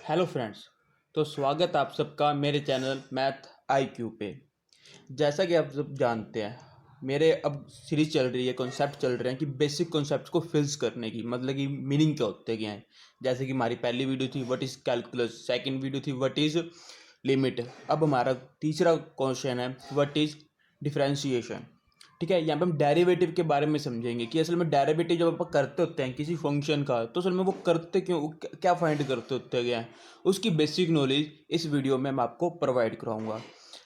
Hello friends. तो स्वागत आप सबका मेरे चैनल मैथ आईक्यू पे। जैसा कि आप सब जानते हैं, मेरे अब सीरीज चल रही है, कॉन्सेप्ट चल रहे हैं कि बेसिक कॉन्सेप्ट्स को फिल्स करने की, मतलब कि मीनिंग क्या होते क्या हैं। जैसे कि हमारी पहली वीडियो थी what is calculus, second video थी व्हाट इज़ लिमिट, अब हमारा तीसरा क्वेश्चन है व्हाट इज़ डिफरेंशिएशन। ठीक है, यहाँ पे हम डेरिवेटिव के बारे में समझेंगे कि असल में डेरिवेटिव जब आप करते होते हैं किसी फंक्शन का, तो असल में वो करते क्यों, क्या फाइंड करते होते हैं, उसकी बेसिक नॉलेज इस वीडियो में मैं आपको प्रोवाइड कराऊंगा।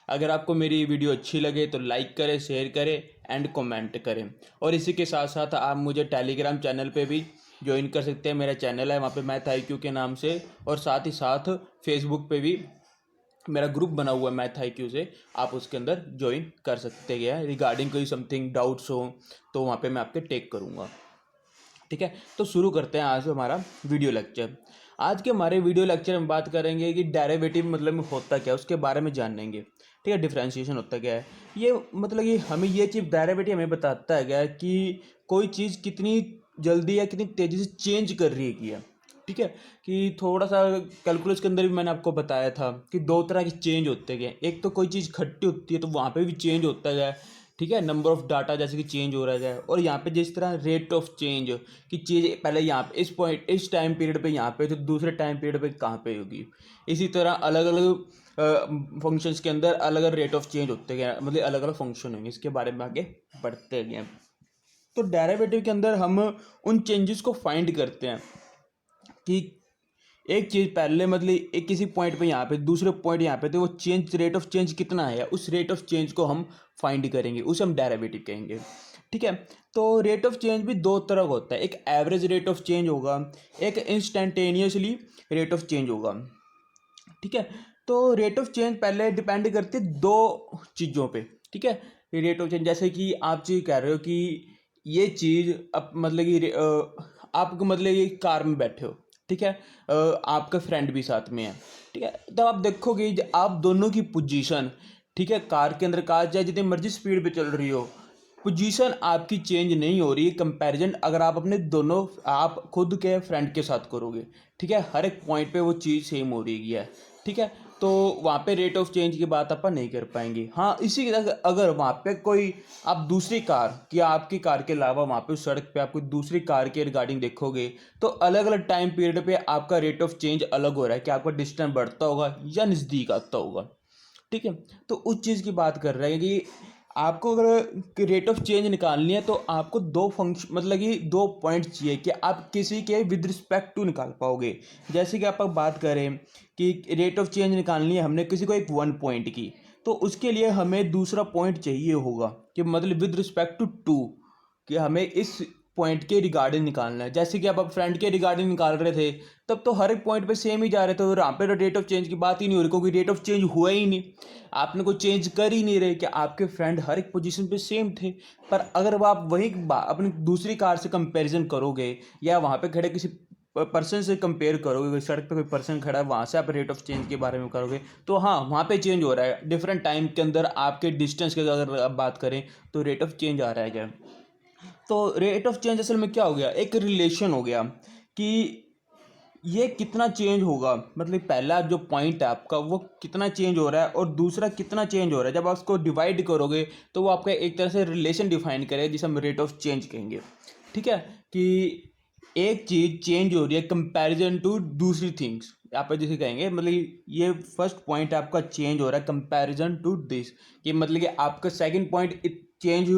अगर आपको मेरी वीडियो अच्छी लगे तो लाइक करें, शेयर करें एंड कमेंट करें। और इसी के साथ साथ आप मुझे टेलीग्राम चैनल पे भी ज्वाइन कर सकते हैं। मेरा चैनल है वहाँ पे मैथ आईक्यू के नाम से, और साथ ही साथ फेसबुक पे भी मेरा ग्रुप बना हुआ है मैथ आईक्यू से, आप उसके अंदर ज्वाइन कर सकते हैं। रिगार्डिंग कोई समथिंग डाउट्स हो तो वहाँ पे मैं आपके टेक करूँगा। ठीक है, तो शुरू करते हैं आज हमारा वीडियो लेक्चर। आज के हमारे वीडियो लेक्चर में बात करेंगे कि डेरिवेटिव मतलब में होता क्या है, उसके बारे में जानेंगे। ठीक है, डिफरेंशिएशन होता क्या है, ये मतलब कि हमें ये चीज़ डेरिवेटिव हमें बताता है क्या कि कोई चीज़ कितनी जल्दी या कितनी तेज़ी से चेंज कर रही है क्या। ठीक है, कि थोड़ा सा कैलकुलस के अंदर भी मैंने आपको बताया था कि दो तरह के चेंज होते हैं। एक तो कोई चीज़ खट्टी होती है तो वहाँ पे भी चेंज होता है, ठीक है, नंबर ऑफ डाटा जैसे कि चेंज हो रहा है। और यहाँ पे जिस तरह रेट ऑफ चेंज कि चीज़ पहले यहाँ पे इस पॉइंट इस टाइम पीरियड पे यहाँ पे तो दूसरे टाइम पीरियड पे कहाँ पे होगी। इसी तरह अलग अलग फंक्शंस के अंदर अलग अलग रेट ऑफ चेंज होते गए, मतलब अलग अलग फंक्शन होंगे। इसके बारे में आगे बढ़ते गए। तो डेरिवेटिव के अंदर हम उन चेंजेस को फाइंड करते हैं कि एक चीज़ पहले मतलब एक किसी पॉइंट पे यहाँ पे दूसरे पॉइंट यहाँ पे, तो वो चेंज रेट ऑफ चेंज कितना है, उस रेट ऑफ चेंज को हम फाइंड करेंगे, उसे हम डेरिवेटिव कहेंगे। ठीक है, तो रेट ऑफ चेंज भी दो तरह का होता है, एक एवरेज रेट ऑफ चेंज होगा, एक इंस्टेंटेनियसली रेट ऑफ चेंज होगा। ठीक है, तो रेट ऑफ चेंज पहले डिपेंड करती है दो चीज़ों पे। ठीक है, रेट ऑफ चेंज जैसे कि आप चीज़ कह रहे हो कि ये चीज़ अब मतलब कि आप मतलब ये कार में बैठे हो, ठीक है, आपका फ्रेंड भी साथ में है। ठीक है, तब आप देखोगे आप दोनों की पोजीशन, ठीक है, कार के अंदर कार चाहे जितनी मर्जी स्पीड पे चल रही हो, पोजीशन आपकी चेंज नहीं हो रही है। कंपैरिजन अगर आप अपने दोनों आप खुद के फ्रेंड के साथ करोगे, ठीक है, हर एक पॉइंट पे वो चीज़ सेम हो रही है। ठीक है, तो वहाँ पे रेट ऑफ चेंज की बात अपन नहीं कर पाएंगे। हाँ, इसी की तरह अगर वहाँ पे कोई आप दूसरी कार कि आपकी कार के अलावा वहाँ पे सड़क पे आप कोई दूसरी कार के रिगार्डिंग देखोगे, तो अलग अलग टाइम पीरियड पे आपका रेट ऑफ चेंज अलग हो रहा है कि आपका डिस्टेंस बढ़ता होगा या नज़दीक आता होगा। ठीक है, तो उस चीज़ की बात कर रहे हैं कि आपको अगर रेट ऑफ चेंज निकालनी है तो आपको दो फंक्शन मतलब कि दो पॉइंट चाहिए कि आप किसी के विद रिस्पेक्ट टू निकाल पाओगे। जैसे कि आप बात करें कि रेट ऑफ चेंज निकालनी है हमने किसी को एक वन पॉइंट की, तो उसके लिए हमें दूसरा पॉइंट चाहिए होगा कि मतलब विद रिस्पेक्ट टू टू, कि हमें इस पॉइंट के रिगार्डिंग निकालना है। जैसे कि आप फ्रेंड के रिगार्डिंग निकाल रहे थे, तब तो हर एक पॉइंट पे सेम ही जा रहे थे और यहाँ पे तो रेट ऑफ चेंज की बात ही नहीं हो रही, क्योंकि रेट ऑफ चेंज हुआ ही नहीं, आपने कोई चेंज कर ही नहीं रहे कि आपके फ्रेंड हर एक पोजीशन पे सेम थे। पर अगर वो आप वही अपनी दूसरी कार से कंपैरिजन करोगे या वहाँ पे खड़े किसी पर्सन से कंपेयर करोगे, सड़क पे कोई पर्सन खड़ा है वहाँ से आप रेट ऑफ चेंज के बारे में करोगे, तो हाँ वहाँ पे चेंज हो रहा है डिफरेंट टाइम के अंदर। आपके डिस्टेंस की अगर आप बात करें तो रेट ऑफ चेंज आ रहा है क्या। तो रेट ऑफ चेंज असल में क्या हो गया, एक रिलेशन हो गया कि ये कितना चेंज होगा, मतलब पहला जो पॉइंट है आपका वो कितना चेंज हो रहा है और दूसरा कितना चेंज हो रहा है। जब आप उसको डिवाइड करोगे तो वो आपका एक तरह से रिलेशन डिफाइन करेगा जिसे हम रेट ऑफ चेंज कहेंगे। ठीक है, कि एक चीज़ चेंज हो रही है कंपैरिजन टू दूसरी थिंग्स, आप जैसे कहेंगे मतलब ये फर्स्ट पॉइंट आपका चेंज हो रहा है कंपैरिजन टू दिस, कि मतलब कि आपका सेकंड पॉइंट चेंज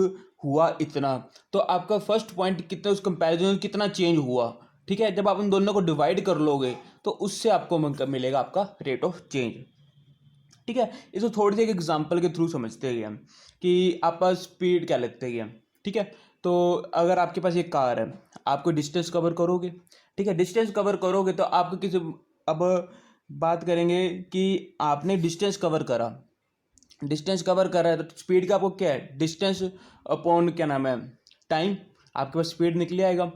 हुआ इतना, तो आपका फर्स्ट पॉइंट कितना उस कंपैरिजन कितना चेंज हुआ। ठीक है, जब आप उन दोनों को डिवाइड कर लोगे तो उससे आपको मिलेगा आपका रेट ऑफ चेंज। ठीक है, इसको थोड़ी सी एक एग्जांपल के थ्रू समझते हैं हम कि आप स्पीड क्या लगते हैं। ठीक है, तो अगर आपके पास एक कार है, आपको डिस्टेंस कवर करोगे, ठीक है, डिस्टेंस कवर करोगे तो आपको किसी अब बात करेंगे कि आपने डिस्टेंस कवर करा, डिस्टेंस कवर कर रहा है तो स्पीड का आपको क्या है, डिस्टेंस अपॉन क्या नाम है टाइम, आपके पास स्पीड निकले आएगा।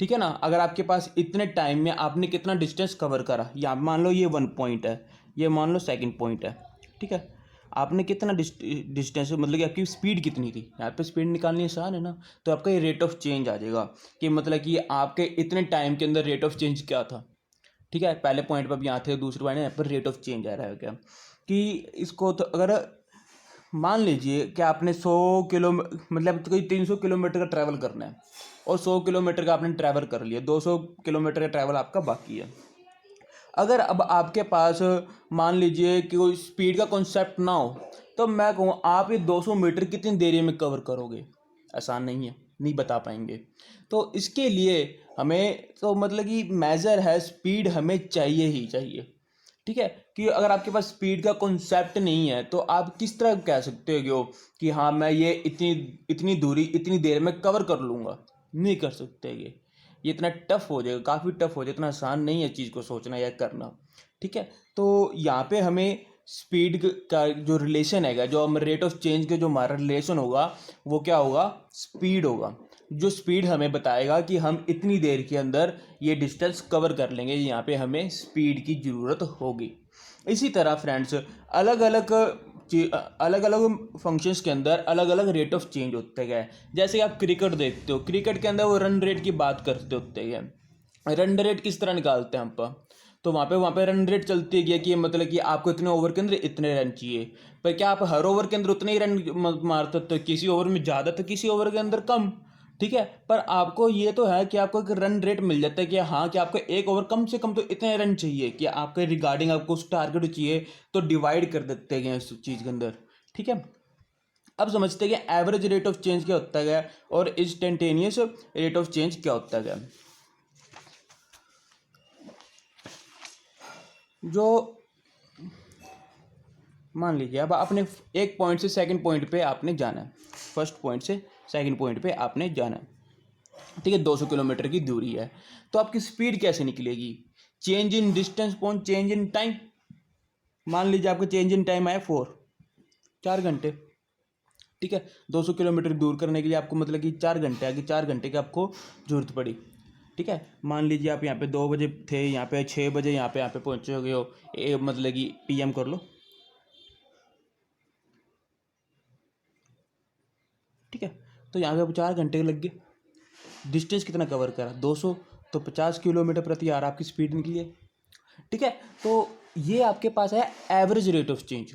ठीक है ना, अगर आपके पास इतने टाइम में आपने कितना डिस्टेंस कवर करा, या मान लो ये वन पॉइंट है, ये मान लो सेकंड पॉइंट है। ठीक है, आपने कितना डिस्टेंस मतलब कि आपकी स्पीड कितनी थी, यहाँ पे स्पीड निकालनी आसान है ना, तो आपका ये रेट ऑफ चेंज आ जाएगा कि मतलब कि आपके इतने टाइम के अंदर रेट ऑफ चेंज क्या था। ठीक है, पहले पॉइंट पर अब यहाँ थे, दूसरे पॉइंट यहाँ पर रेट ऑफ चेंज आ रहा है क्या, कि इसको तो अगर मान लीजिए कि आपने 100 किलो मतलब कोई 300 किलोमीटर का ट्रैवल करना है और 100 किलोमीटर का आपने ट्रैवल कर लिया, 200 किलोमीटर का ट्रैवल आपका बाकी है। अगर अब आपके पास मान लीजिए कि कोई स्पीड का कॉन्सेप्ट ना हो, तो मैं कहूँ आप ये 200 मीटर कितनी देरी में कवर करोगे? आसान नहीं है, नहीं बता पाएंगे। तो इसके लिए हमें तो मतलब कि मेजर है, स्पीड हमें चाहिए ही चाहिए। ठीक है, कि अगर आपके पास स्पीड का कॉन्सेप्ट नहीं है तो आप किस तरह कह सकते हो कि हाँ मैं ये इतनी इतनी दूरी इतनी देर में कवर कर लूँगा? नहीं कर सकते। ये इतना टफ हो जाएगा, काफ़ी टफ हो जाएगा, इतना आसान नहीं है चीज़ को सोचना या करना। ठीक है, तो यहाँ पे हमें स्पीड का जो रिलेशन है, जो हम रेट ऑफ चेंज के जो हमारा रिलेशन होगा वो क्या होगा? स्पीड होगा। जो स्पीड हमें बताएगा कि हम इतनी देर के अंदर ये डिस्टेंस कवर कर लेंगे, यहाँ पे हमें स्पीड की ज़रूरत होगी। इसी तरह फ्रेंड्स अलग अलग फंक्शंस के अंदर अलग अलग रेट ऑफ चेंज होते गए। जैसे आप क्रिकेट देखते हो, क्रिकेट के अंदर वो रन रेट की बात करते होते गए। रन रेट किस तरह निकालते हैं हम? तो वहाँ पे रन रेट चलती है कि मतलब कि आपको इतने ओवर के अंदर इतने रन चाहिए। पर क्या आप हर ओवर के अंदर उतने ही रन मारते हो? तो किसी ओवर में ज़्यादा तो किसी ओवर के अंदर कम। ठीक है, पर आपको ये तो है कि आपको एक रन रेट मिल जाता है कि हाँ कि आपको एक ओवर कम से कम तो इतने रन चाहिए, कि आपके रिगार्डिंग आपको उस टारगेट चाहिए, तो डिवाइड कर देते हैं इस चीज़ के अंदर। ठीक है, अब समझते हैं कि एवरेज रेट ऑफ चेंज क्या होता है और इंस्टेंटेनियस रेट ऑफ चेंज क्या होता है। जो मान लीजिए अब आपने एक पॉइंट से सेकंड पॉइंट पे आपने जाना है, फर्स्ट पॉइंट से सेकंड पॉइंट पे आपने जाना है। ठीक है, 200 किलोमीटर की दूरी है, तो आपकी स्पीड कैसे निकलेगी? Change in distance point change in time. मान लीजिए आपका चेंज इन टाइम आया 4 घंटे। ठीक है, 200 किलोमीटर दूर करने के लिए आपको मतलब कि 4 घंटे आगे 4 घंटे की आपको जरूरत पड़ी। ठीक है, मान लीजिए आप यहाँ पे 2 बजे थे, यहाँ पे 6 बजे यहाँ पे पहुँचे हो, मतलब कि PM कर लो। ठीक है, तो यहाँ पे 4 घंटे लग गए। डिस्टेंस कितना कवर करा? 200, तो 50 किलोमीटर प्रति आवर आपकी स्पीड निकली है। ठीक है, तो ये आपके पास है एवरेज रेट ऑफ चेंज।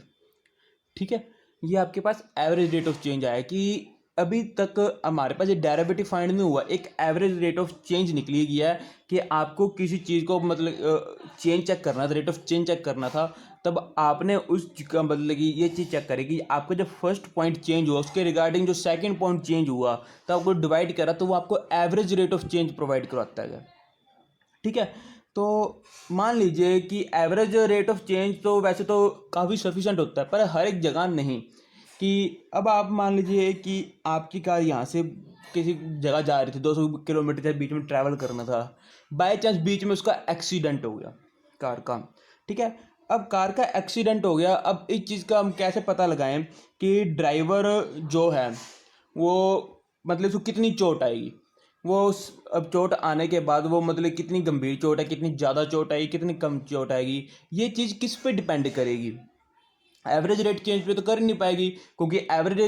ठीक है, ये आपके पास एवरेज रेट ऑफ चेंज आया कि अभी तक हमारे पास ये डेरिवेटिव फाइंड नहीं हुआ, एक एवरेज रेट ऑफ चेंज निकली गया है कि आपको किसी चीज़ को मतलब चेंज चेक करना था, रेट ऑफ चेंज चेक करना था, तब आपने उस का मतलब कि ये चीज़ चेक करेगी आपका जब फर्स्ट पॉइंट चेंज हुआ उसके रिगार्डिंग जो सेकंड पॉइंट चेंज हुआ, तो आपको डिवाइड करा तो वो आपको average rate of change provide करवाता है। ठीक है, तो मान लीजिए कि एवरेज रेट ऑफ चेंज तो वैसे तो काफ़ी सफिशेंट होता है, पर हर एक जगह नहीं। कि अब आप मान लीजिए कि आपकी कार यहाँ से किसी जगह जा रही थी, 200 किलोमीटर के बीच में ट्रैवल करना था, बाय चांस बीच में उसका एक्सीडेंट हो गया कार का। ठीक है, अब कार का एक्सीडेंट हो गया, अब इस चीज़ का हम कैसे पता लगाएं कि ड्राइवर जो है वो मतलब उसको कितनी चोट आएगी? अब चोट आने के बाद वो मतलब कितनी गंभीर चोट है, कितनी ज़्यादा चोट आएगी, कितनी कम चोट आएगी, ये चीज़ किस पे डिपेंड करेगी? एवरेज रेट चेंज पे तो कर नहीं पाएगी, क्योंकि एवरेज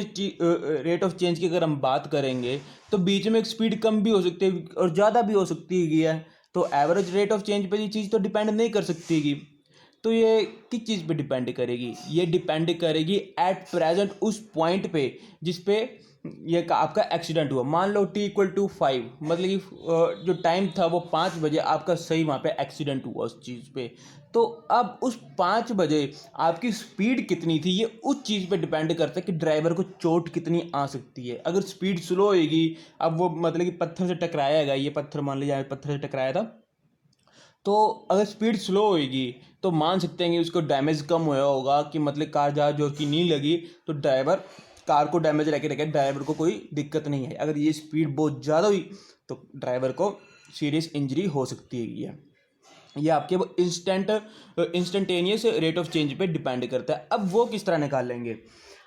रेट ऑफ चेंज की अगर हम बात करेंगे तो बीच में एक स्पीड कम भी हो सकती है और ज़्यादा भी हो सकती है। तो एवरेज रेट ऑफ चेंज पे ये चीज़ तो डिपेंड नहीं कर सकती। तो ये किस चीज़ पे डिपेंड करेगी? ये डिपेंड करेगी एट प्रेजेंट उस पॉइंट पे जिस पे ये आपका एक्सीडेंट हुआ। मान लो T=5, मतलब कि जो टाइम था वो 5 बजे आपका सही वहाँ पे एक्सीडेंट हुआ उस चीज़ पे। तो अब उस 5 बजे आपकी स्पीड कितनी थी, ये उस चीज़ पे डिपेंड करता है कि ड्राइवर को चोट कितनी आ सकती है। अगर स्पीड स्लो होएगी, अब वो मतलब कि पत्थर से टकराया, ये पत्थर मान लीजिए पत्थर से टकराया था, तो अगर स्पीड स्लो होएगी तो मान सकते हैं कि उसको डैमेज कम हुआ होगा, कि मतलब कार ज़्यादा जोर की नहीं लगी, तो ड्राइवर कार को डैमेज रखे रखे ड्राइवर को कोई दिक्कत नहीं है। अगर ये स्पीड बहुत ज़्यादा हुई तो ड्राइवर को सीरियस इंजरी हो सकती है। ये आपके वो इंस्टेंटेनियस रेट ऑफ चेंज पे डिपेंड करता है। अब वो किस तरह निकालेंगे?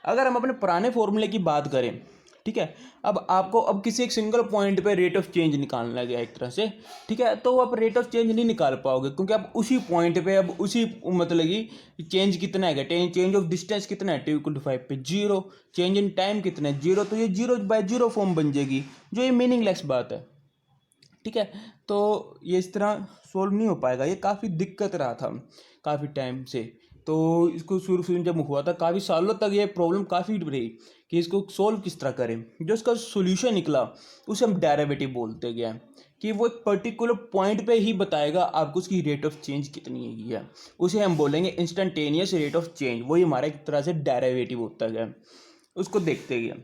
अगर हम अपने पुराने फॉर्मूले की बात करें, ठीक है, अब आपको अब किसी एक सिंगल पॉइंट पे रेट ऑफ चेंज निकालना गया एक तरह से, ठीक है, तो आप रेट ऑफ चेंज नहीं निकाल पाओगे, क्योंकि आप उसी पॉइंट पे अब उसी मतलब कि चेंज कितना है, चेंज ऑफ डिस्टेंस कितना है, T=5 पे 0, चेंज इन टाइम कितना है 0, तो ये 0/0 फॉर्म बन जाएगी, जो ये मीनिंगलेस बात है। ठीक है। तो ये इस तरह सोल्व नहीं हो पाएगा, ये काफ़ी दिक्कत रहा था काफ़ी टाइम से। तो इसको शुरू में जब हुआ था काफ़ी सालों तक ये प्रॉब्लम काफ़ी रही कि इसको सोल्व किस तरह करें। जो इसका सोल्यूशन निकला उसे हम डेरिवेटिव बोलते गए, कि वो एक पर्टिकुलर पॉइंट पे ही बताएगा आपको उसकी रेट ऑफ चेंज कितनी है, उसे हम बोलेंगे इंस्टेंटेनियस रेट ऑफ चेंज। वही हमारा एक तरह से डेरिवेटिव होता गया। उसको देखते गए।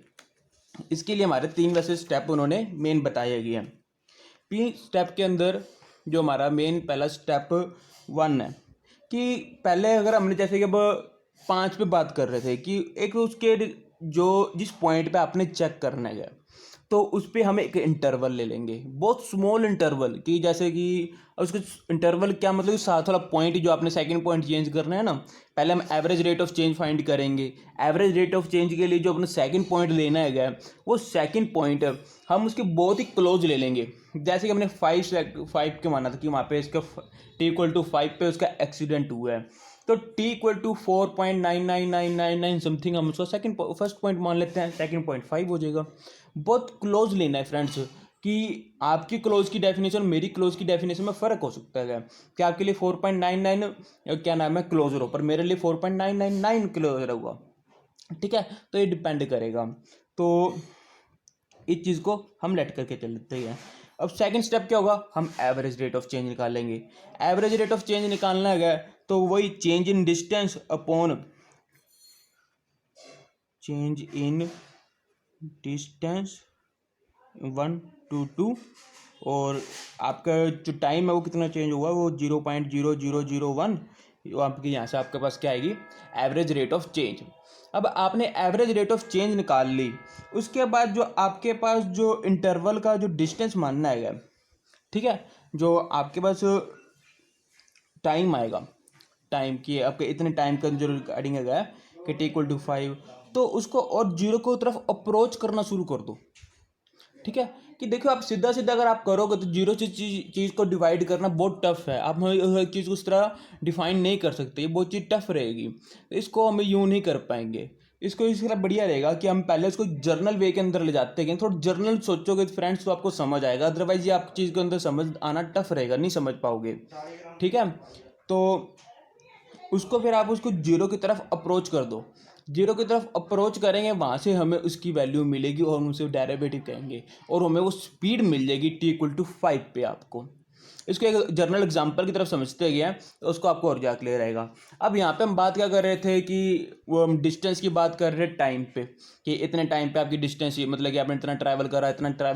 इसके लिए हमारे 3 वैसे स्टेप उन्होंने मेन बताए गए हैं। 3 स्टेप के अंदर जो हमारा मेन पहला स्टेप 1 है कि पहले अगर हमने जैसे कि अब 5 पे बात कर रहे थे कि एक उसके जो जिस पॉइंट पे आपने चेक करना है तो उस पर हम एक इंटरवल ले लेंगे, बहुत स्मॉल इंटरवल, कि जैसे कि उसके इंटरवल क्या मतलब कि साथ वाला पॉइंट जो आपने सेकंड पॉइंट चेंज करना है ना, पहले हम average rate of change find करेंगे। एवरेज रेट ऑफ चेंज के लिए जो अपना सेकंड पॉइंट लेना है वो सेकंड पॉइंट हम उसके बहुत ही क्लोज ले लेंगे। जैसे कि हमने 5 के माना था कि वहाँ पे इसका t=5 पे उसका एक्सीडेंट हुआ है, तो t=4.99999 समथिंग हम उसका फर्स्ट पॉइंट मान लेते हैं, सेकंड पॉइंट 5 हो जाएगा। बहुत क्लोज लेना है फ्रेंड्स, कि आपकी क्लोज की डेफिनेशन मेरी क्लोज की डेफिनेशन में फ़र्क हो सकता है कि आपके लिए 4.99 क्या नाम है क्लोजर हो, पर मेरे लिए 4.999 क्लोजर होगा। ठीक है, तो ये डिपेंड करेगा। तो इस चीज़ को हम लेट करके चलते हैं। अब सेकंड स्टेप क्या होगा, हम एवरेज रेट ऑफ चेंज निकालेंगे। एवरेज रेट ऑफ चेंज निकालना है तो वही change in distance upon change in distance 1 to 2, और आपका जो टाइम है वो कितना चेंज हुआ, वो 0.0001। वो आपके यहाँ से आपके पास क्या आएगी, एवरेज रेट ऑफ चेंज। अब आपने एवरेज रेट ऑफ चेंज निकाल ली, उसके बाद जो आपके पास जो इंटरवल का जो डिस्टेंस मानना है, ठीक है, जो आपके पास टाइम आएगा, टाइम की आपके इतने टाइम का जो रिगार्डिंग है कि t=5, तो उसको और 0 को तरफ अप्रोच करना शुरू कर दो। ठीक है, कि देखो आप सीधा सीधा अगर आप करोगे तो 0 से चीज़ को डिवाइड करना बहुत टफ है। आप हर चीज़ को उस तरह डिफाइन नहीं कर सकते, ये बहुत चीज़ टफ रहेगी, तो इसको हम यूँ नहीं कर पाएंगे। इसको इसके लिए बढ़िया रहेगा कि हम पहले इसको जर्नल वे के अंदर ले जाते हैं, थोड़ा जर्नल सोचोगे तो फ्रेंड्स तो आपको समझ आएगा, अदरवाइज ये आप चीज़ के अंदर समझ आना टफ रहेगा, नहीं समझ पाओगे। ठीक है, तो उसको फिर आप उसको 0 की तरफ अप्रोच कर दो। 0 की तरफ अप्रोच करेंगे, वहाँ से हमें उसकी वैल्यू मिलेगी और हम उसे डेरिवेटिव कहेंगे, और हमें वो स्पीड मिल जाएगी t=5 पे आपको। इसको एक जर्नल एग्जांपल की तरफ समझते गए तो उसको आपको और ज़्यादा क्लियर रहेगा। अब यहाँ पे हम बात क्या कर रहे थे कि वो हम डिस्टेंस की बात कर रहे हैं टाइम पे, कि इतने टाइम पे आपकी डिस्टेंस, मतलब कि आपने इतना ट्रैवल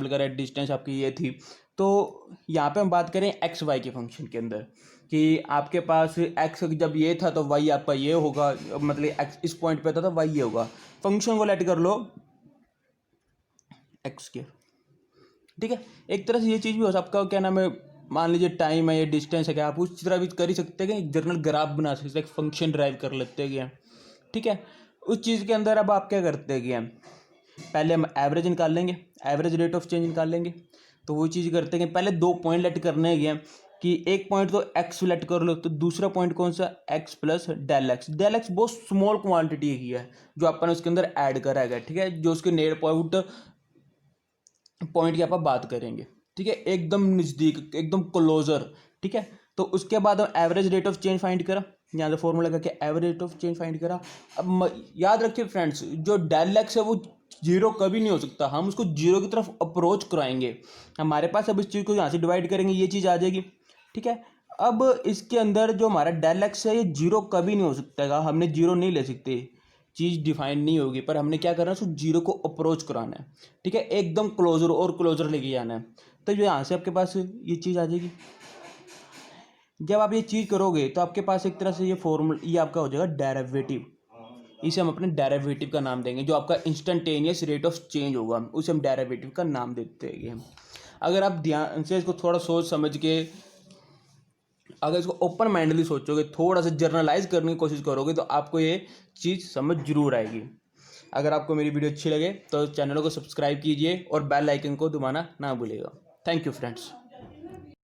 करा, डिस्टेंस आपकी ये थी। तो यहाँ पे हम बात करें एक्स वाई के फंक्शन के अंदर, कि आपके पास एक्स जब ये था तो वाई आपका ये होगा, मतलब एक्स इस पॉइंट पे था तो वाई ये होगा। फंक्शन को लेट कर लो एक्स के। ठीक है, एक तरह से ये चीज़ भी हो सकता है, क्या नाम है, मान लीजिए टाइम है, ये डिस्टेंस है, क्या आप उस तरह भी कर ही सकते हैं, एक जर्नल ग्राफ बना सकते हैं, एक फंक्शन ड्राइव कर लेते हैं। ठीक है, उस चीज़ के अंदर अब आप क्या करते हैं, पहले हम एवरेज निकाल लेंगे, एवरेज रेट ऑफ चेंज निकाल लेंगे। तो वो चीज़ करते हैं, पहले 2 पॉइंट लेट करने हैं कि एक पॉइंट तो एक्स सेलेक्ट कर लो, तो दूसरा पॉइंट कौन सा, X plus del X. Del X बहुत स्मॉल क्वांटिटी ही है जो अपन उसके अंदर ऐड करा है, ठीक है, जो उसके नियर पॉइंट की आप बात करेंगे। ठीक है, एकदम नज़दीक, एकदम क्लोजर। ठीक है, तो उसके बाद हम average rate of change find करा, यहाँ से फॉर्मूला करके average rate of change find करा। अब याद रखिए फ्रेंड्स, जो डेल एक्स है वो 0 कभी नहीं हो सकता, हम उसको 0 की तरफ अप्रोच कराएंगे। हमारे पास अब इस चीज़ को यहाँ से डिवाइड करेंगे, ये चीज़ आ जाएगी। ठीक है, अब इसके अंदर जो हमारा डेल एक्स है ये 0 कभी नहीं हो सकता, हमने 0 नहीं ले सकते, चीज़ डिफाइन नहीं होगी, पर हमने क्या करना है, उसको 0 को अप्रोच कराना है। ठीक है, एकदम क्लोजर और क्लोजर लेके जाना है, तो जो यहाँ से आपके पास ये चीज़ आ जाएगी। जब आप ये चीज़ करोगे तो आपके पास एक तरह से ये फॉर्मूला, ये आपका हो जाएगा डेरिवेटिव। इसे हम अपने डेरिवेटिव का नाम देंगे, जो आपका इंस्टेंटेनियस रेट ऑफ चेंज होगा उसे हम डेरिवेटिव का नाम देते हैं। अगर आप ध्यान से इसको थोड़ा सोच समझ के, अगर इसको ओपन माइंडली सोचोगे, थोड़ा सा जर्नलाइज करने की कोशिश करोगे, तो आपको ये चीज़ समझ जरूर आएगी। अगर आपको मेरी वीडियो अच्छी लगे तो चैनल को सब्सक्राइब कीजिए और बेल आइकन को दबाना ना भूलिएगा। Thank you friends.